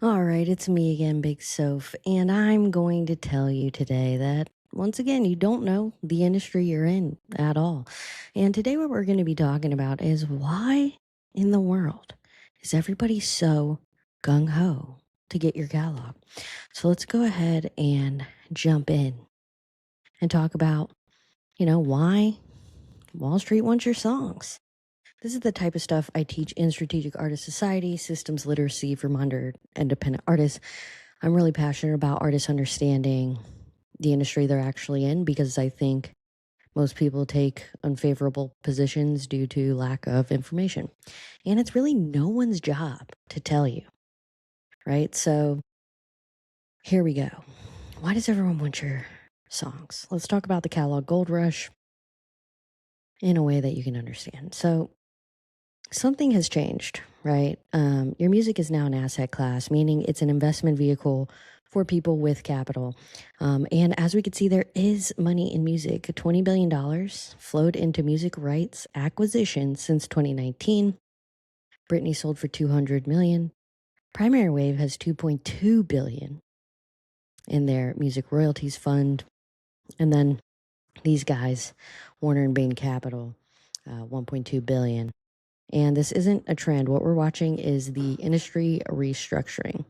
All right, it's me again, Big Soph, and I'm going to tell you today that once again, you don't know the industry you're in at all. And today, what we're going to be talking about is why in the world is everybody so gung ho to get your catalog? So let's go ahead and jump in and talk about, why Wall Street wants your songs. This is the type of stuff I teach in Strategic Artist Society, systems literacy for modern independent artists. I'm really passionate about artists understanding the industry they're actually in because I think most people take unfavorable positions due to lack of information. And it's really no one's job to tell you, right? So here we go. Why does everyone want your songs? Let's talk about the catalog gold rush in a way that you can understand. So something has changed, right? Your music is now an asset class, meaning it's an investment vehicle for people with capital. And as we can see, there is money in music. $20 billion flowed into music rights acquisition since 2019. Britney sold for $200 million. Primary Wave has $2.2 billion in their music royalties fund. And then these guys, Warner and Bain Capital, $1.2 billion. And this isn't a trend. What we're watching is the industry restructuring.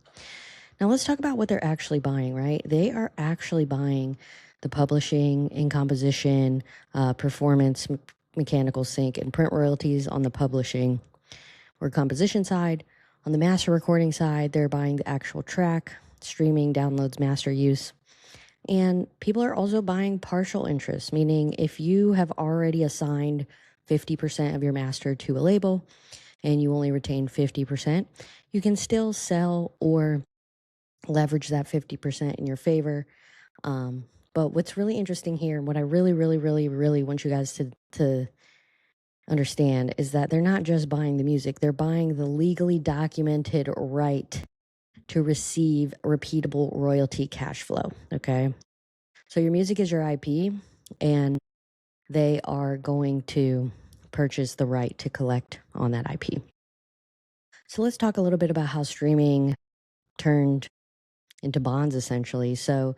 Now, let's talk about what they're actually buying, right? They are actually buying the publishing and composition, performance, mechanical sync, and print royalties on the publishing or composition side. On the master recording side, they're buying the actual track, streaming, downloads, master use. And people are also buying partial interest, meaning if you have already assigned 50% of your master to a label and you only retain 50%, you can still sell or leverage that 50% in your favor. But what's really interesting here, and what I really, really, really, really want you guys to understand is that they're not just buying the music, they're buying the legally documented right to receive repeatable royalty cash flow. Okay. So your music is your IP, and they are going to purchase the right to collect on that IP. So let's talk a little bit about how streaming turned into bonds essentially. So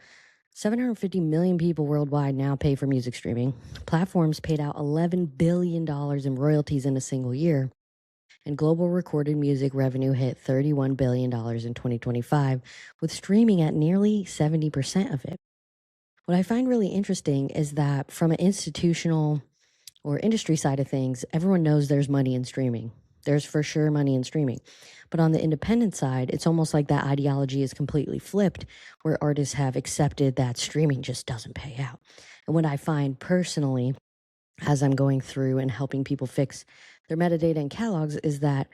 750 million people worldwide now pay for music streaming. Platforms paid out $11 billion in royalties in a single year. And global recorded music revenue hit $31 billion in 2025, with streaming at nearly 70% of it. What I find really interesting is that from an institutional or industry side of things, everyone knows there's money in streaming. There's for sure money in streaming. But on the independent side, it's almost like that ideology is completely flipped, where artists have accepted that streaming just doesn't pay out. And what I find personally, as I'm going through and helping people fix their metadata and catalogs, is that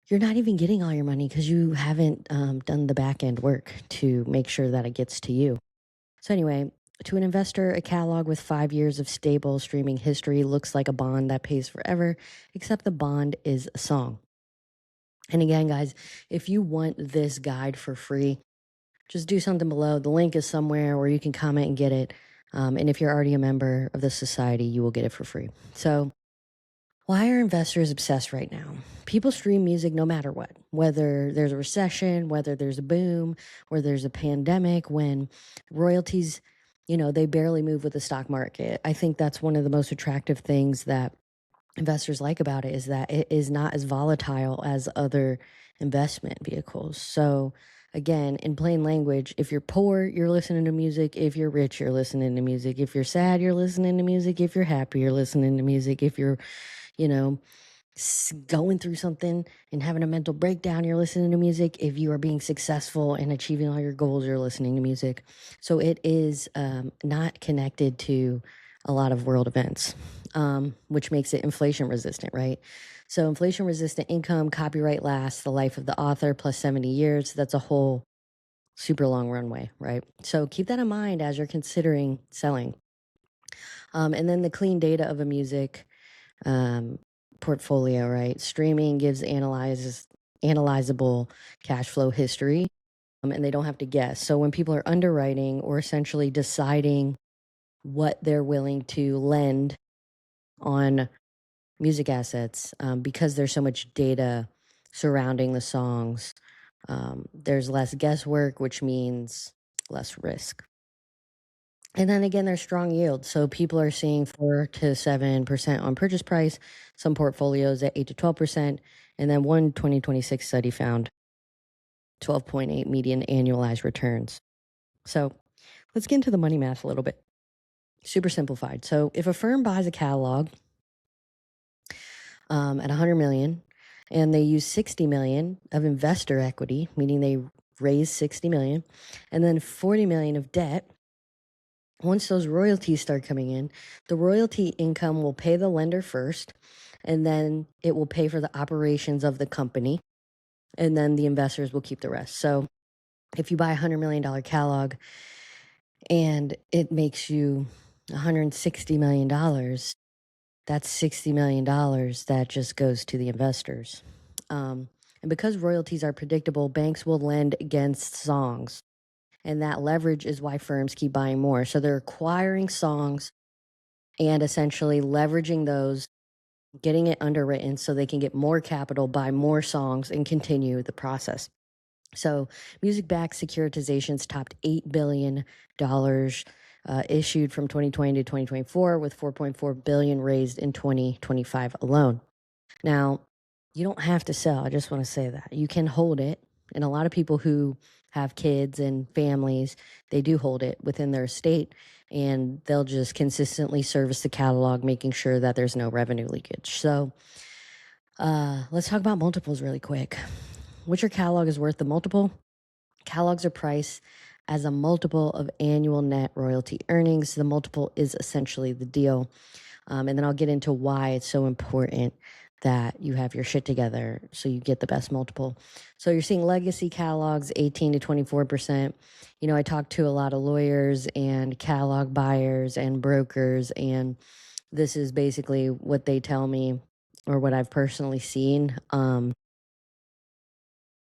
you're not even getting all your money because you haven't done the back end work to make sure that it gets to you. So, anyway, to an investor, a catalog with 5 years of stable streaming history looks like a bond that pays forever, except the bond is a song. And again, guys, if you want this guide for free, just do something below. The link is somewhere where you can comment and get it. And if you're already a member of the society, you will get it for free. So, why are investors obsessed right now? People stream music no matter what, whether there's a recession, whether there's a boom, or there's a pandemic, when royalties, they barely move with the stock market. I think that's one of the most attractive things that investors like about it, is that it is not as volatile as other investment vehicles. So, again, in plain language, if you're poor, you're listening to music. If you're rich, you're listening to music. If you're sad, you're listening to music. If you're happy, you're listening to music. If you're, you know, going through something and having a mental breakdown, you're listening to music. If you are being successful and achieving all your goals, you're listening to music. So it is not connected to a lot of world events, which makes it inflation resistant, right? So inflation resistant income, copyright lasts the life of the author plus 70 years. That's a whole super long runway, right? So keep that in mind as you're considering selling. And then the clean data of a music portfolio, right? Streaming gives analyzable cash flow history, and they don't have to guess. So when people are underwriting or essentially deciding what they're willing to lend on music assets, because there's so much data surrounding the songs, There's less guesswork, which means less risk. And then again, there's strong yield. So people are seeing 4 to 7% on purchase price, some portfolios at 8 to 12%. And then one 2026 study found 12.8 median annualized returns. So let's get into the money math a little bit. Super simplified. So if a firm buys a catalog at 100 million and they use 60 million of investor equity, meaning they raise 60 million, and then 40 million of debt, once those royalties start coming in, the royalty income will pay the lender first, and then it will pay for the operations of the company, and then the investors will keep the rest. So if you buy a $100 million catalog and it makes you $160 million, that's $60 million that just goes to the investors. And because royalties are predictable, banks will lend against songs. And that leverage is why firms keep buying more. So they're acquiring songs and essentially leveraging those, getting it underwritten so they can get more capital, buy more songs, and continue the process. So music-backed securitizations topped $8 billion issued from 2020 to 2024, with $4.4 billion raised in 2025 alone. Now, you don't have to sell. I just want to say that. You can hold it. And a lot of people who have kids and families, they do hold it within their estate, and they'll just consistently service the catalog, making sure that there's no revenue leakage. So let's talk about multiples really quick. Which your catalog is worth the multiple? Catalogs are priced as a multiple of annual net royalty earnings. The multiple is essentially the deal. And then I'll get into why it's so important that you have your shit together so you get the best multiple. So you're seeing legacy catalogs 18 to 24%. You know, I talked to a lot of lawyers and catalog buyers and brokers, and this is basically what they tell me or what I've personally seen.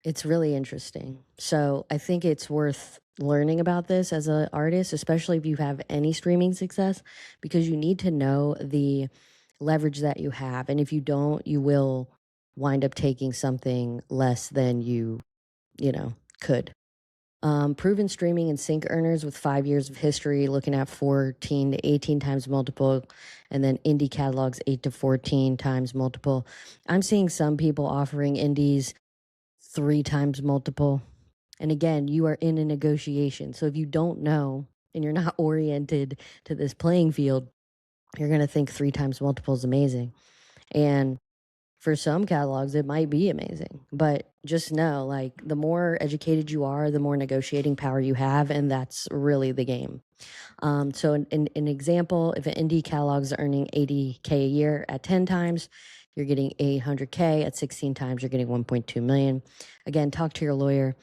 It's really interesting. So I think it's worth learning about this as an artist, especially if you have any streaming success, because you need to know the leverage that you have. And if you don't, you will wind up taking something less than you could. Proven streaming and sync earners with 5 years of history, looking at 14 to 18 times multiple, and then indie catalogs 8 to 14 times multiple. I'm seeing some people offering indies 3 times multiple. And again, you are in a negotiation. So if you don't know and you're not oriented to this playing field, you're going to think 3 times multiple is amazing. And for some catalogs, it might be amazing. But just know, like, the more educated you are, the more negotiating power you have. And that's really the game. So an example, if an indie catalog is earning 80K a year at 10 times, you're getting 800K at 16 times, you're getting 1.2 million. Again, talk to your lawyer.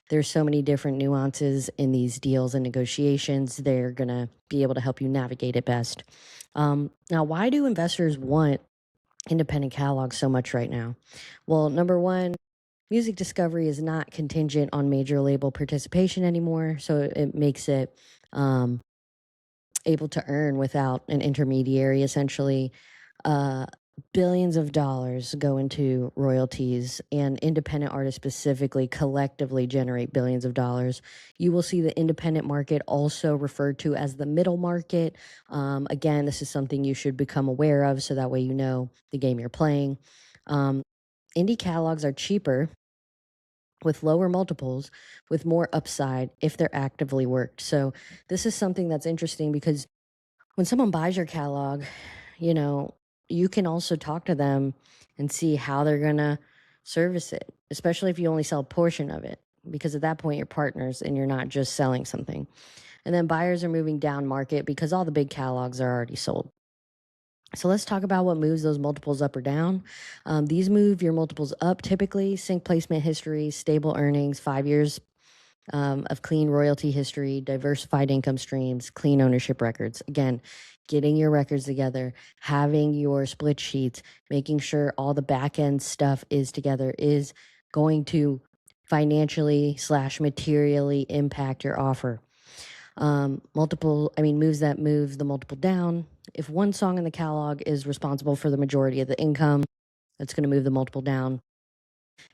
There's so many different nuances in these deals and negotiations. They're going to be able to help you navigate it best. Now, why do investors want independent catalogs so much right now? Well, number one, music discovery is not contingent on major label participation anymore. So it makes it able to earn without an intermediary, essentially. Uh, Billions of dollars go into royalties, and independent artists specifically collectively generate billions of dollars. You will see the independent market also referred to as the middle market. Again, this is something you should become aware of so that way you know the game you're playing. Indie catalogs are cheaper with lower multiples, with more upside if they're actively worked. So this is something that's interesting because when someone buys your catalog, you know, you can also talk to them and see how they're going to service it, especially if you only sell a portion of it, because at that point you're partners and you're not just selling something. And then buyers are moving down market because all the big catalogs are already sold. So let's talk about what moves those multiples up or down. These move your multiples up typically: sync placement history, stable earnings, 5 years of clean royalty history, diversified income streams, clean ownership records. Again, getting your records together, having your split sheets, making sure all the back end stuff is together is going to financially / materially impact your offer. Moves that move the multiple down. If one song in the catalog is responsible for the majority of the income, that's going to move the multiple down.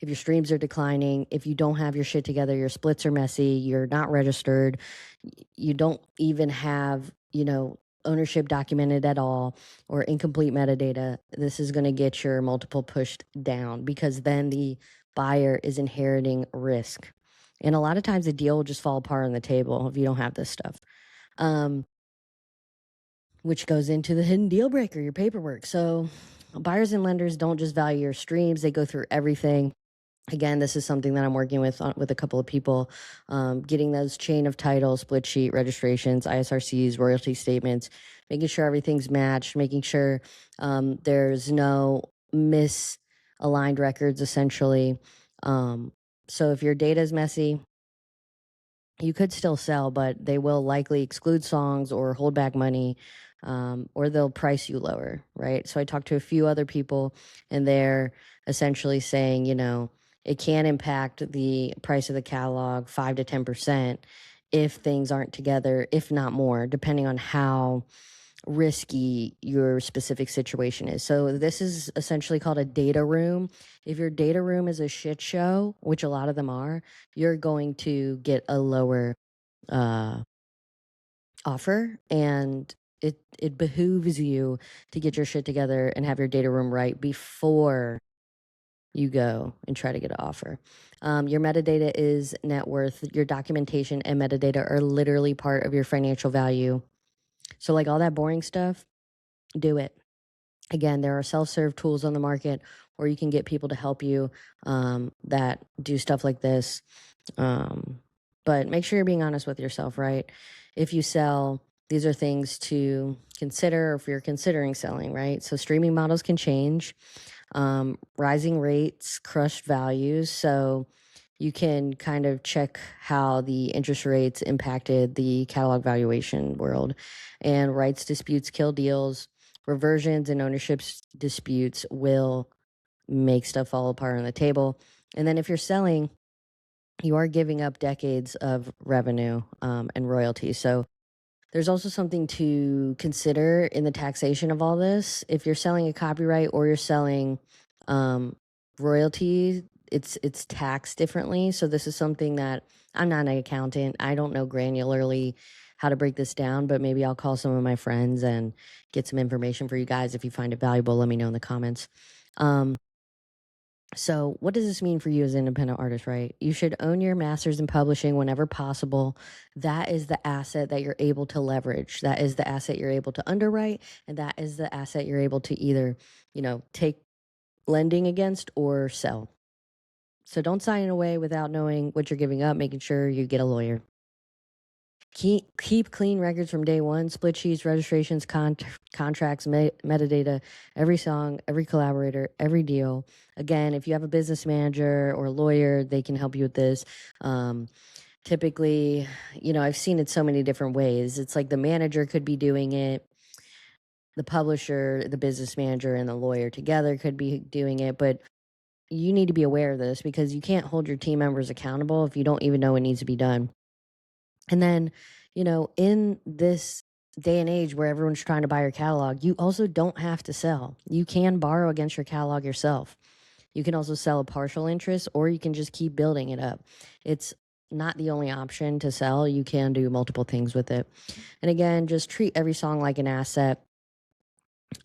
If your streams are declining, if you don't have your shit together, your splits are messy, you're not registered, you don't even have, ownership documented at all, or incomplete metadata, this is going to get your multiple pushed down, because then the buyer is inheriting risk. And a lot of times the deal will just fall apart on the table if you don't have this stuff. Which goes into the hidden deal breaker, your paperwork. So buyers and lenders don't just value your streams, they go through everything. Again, this is something that I'm working with a couple of people, getting those chain of title, split sheet, registrations, ISRCs, royalty statements, making sure everything's matched, making sure there's no misaligned records, essentially. So if your data is messy, you could still sell, but they will likely exclude songs or hold back money, or they'll price you lower, right? So I talked to a few other people, and they're essentially saying, it can impact the price of the catalog 5 to 10% if things aren't together, if not more, depending on how risky your specific situation is. So this is essentially called a data room. If your data room is a shit show, which a lot of them are, you're going to get a lower uh, offer, and it behooves you to get your shit together and have your data room right before you go and try to get an offer. Your metadata is net worth. Your documentation and metadata are literally part of your financial value. So like all that boring stuff, do it. Again, there are self-serve tools on the market, or you can get people to help you that do stuff like this. Um, but make sure you're being honest with yourself, right? If you sell, these are things to consider if you're considering selling, right? So streaming models can change. Rising rates crush values. So you can kind of check how the interest rates impacted the catalog valuation world. And rights disputes kill deals. Reversions and ownership disputes will make stuff fall apart on the table. And then if you're selling, you are giving up decades of revenue and royalties. So there's also something to consider in the taxation of all this. If you're selling a copyright or you're selling um, royalties, it's taxed differently. So this is something that I'm not an accountant. I don't know granularly how to break this down, but maybe I'll call some of my friends and get some information for you guys. If you find it valuable, let me know in the comments. So, what does this mean for you as an independent artist, right? You should own your masters in publishing whenever possible. That is the asset that you're able to leverage. That is the asset you're able to underwrite. And that is the asset you're able to either, take lending against or sell. So, don't sign away without knowing what you're giving up, making sure you get a lawyer. Keep clean records from day one, split sheets, registrations, contracts, metadata, every song, every collaborator, every deal. Again, if you have a business manager or a lawyer, they can help you with this. Typically, I've seen it so many different ways. It's like the manager could be doing it, the publisher, the business manager, and the lawyer together could be doing it, but you need to be aware of this, because you can't hold your team members accountable if you don't even know what needs to be done. And then, in this day and age where everyone's trying to buy your catalog, you also don't have to sell. You can borrow against your catalog yourself. You can also sell a partial interest, or you can just keep building it up. It's not the only option to sell. You can do multiple things with it. And again, just treat every song like an asset.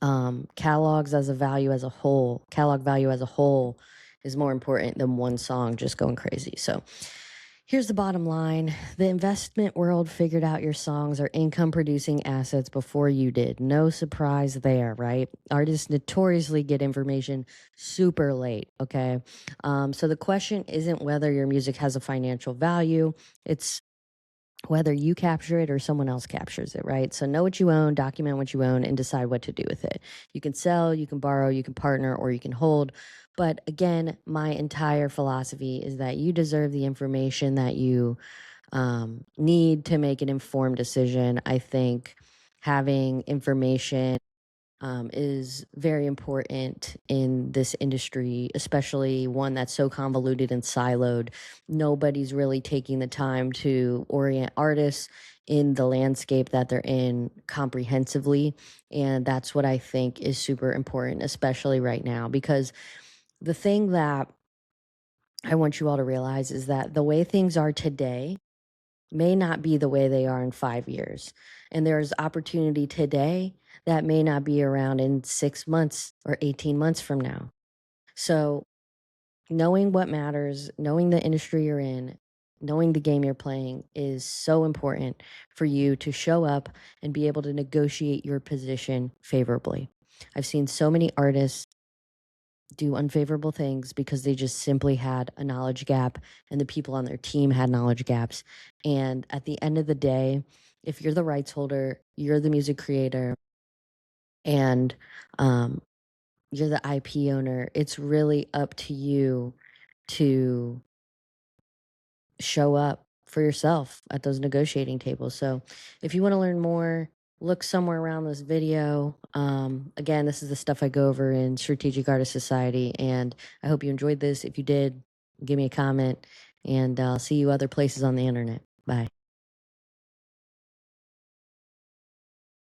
Catalogs as a value as a whole, catalog value as a whole is more important than one song just going crazy. So, here's the bottom line. The investment world figured out your songs are income producing assets before you did. No surprise there, right? Artists notoriously get information super late, okay? So the question isn't whether your music has a financial value, it's whether you capture it or someone else captures it, right? So know what you own, document what you own, and decide what to do with it. You can sell, you can borrow, you can partner, or you can hold. But again, my entire philosophy is that you deserve the information that you need to make an informed decision. I think having information is very important in this industry, especially one that's so convoluted and siloed. Nobody's really taking the time to orient artists in the landscape that they're in comprehensively. And that's what I think is super important, especially right now, because the thing that I want you all to realize is that the way things are today may not be the way they are in 5 years. And there's opportunity today that may not be around in 6 months or 18 months from now. So, knowing what matters, knowing the industry you're in, knowing the game you're playing is so important for you to show up and be able to negotiate your position favorably. I've seen so many artists do unfavorable things because they just simply had a knowledge gap and the people on their team had knowledge gaps. And at the end of the day, if you're the rights holder, you're the music creator, and um, you're the IP owner, it's really up to you to show up for yourself at those negotiating tables. So if you want to learn more, look somewhere around this video. Again, this is the stuff I go over in Strategic Artist Society, and I hope you enjoyed this. If you did, give me a comment, and I'll see you other places on the internet. Bye.